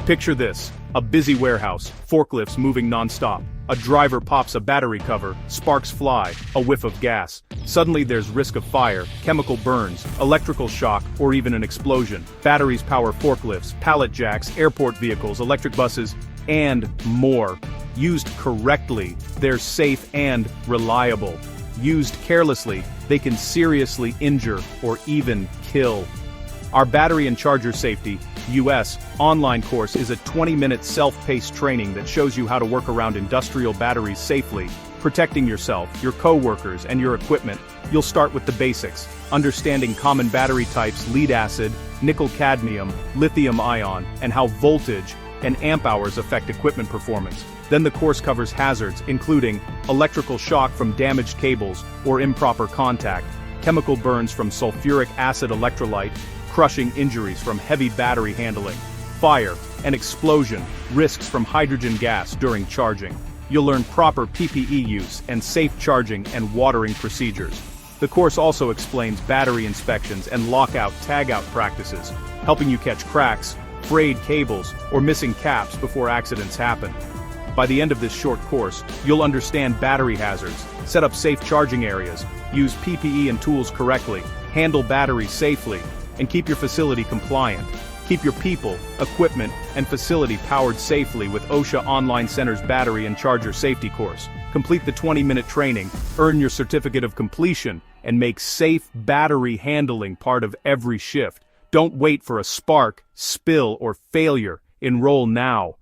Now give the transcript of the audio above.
Picture this: a busy warehouse, forklifts moving non-stop. A driver pops a battery cover, sparks fly, a whiff of gas. Suddenly there's risk of fire, chemical burns, electrical shock, or even an explosion. Batteries power forklifts, pallet jacks, airport vehicles, electric buses, and more. Used correctly, they're safe and reliable. Used carelessly, they can seriously injure or even kill. Our Battery and Charger Safety US online course is a 20-minute self-paced training that shows you how to work around industrial batteries safely, protecting yourself, your co-workers, and your equipment. You'll start with the basics, understanding common battery types: lead-acid, nickel-cadmium, lithium-ion, and how voltage and amp-hours affect equipment performance. Then the course covers hazards, including electrical shock from damaged cables or improper contact, chemical burns from sulfuric acid electrolyte, crushing injuries from heavy battery handling, fire and explosion, risks from hydrogen gas during charging. You'll learn proper PPE use and safe charging and watering procedures. The course also explains battery inspections and lockout-tagout practices, helping you catch cracks, frayed cables, or missing caps before accidents happen. By the end of this short course, you'll understand battery hazards, set up safe charging areas, use PPE and tools correctly, handle batteries safely, and keep your facility compliant. Keep your people, equipment, and facility powered safely with OSHA Online Center's Battery and Charger Safety course. Complete the 20-minute training, earn your certificate of completion, and make safe battery handling part of every shift. Don't wait for a spark, spill, or failure. Enroll now.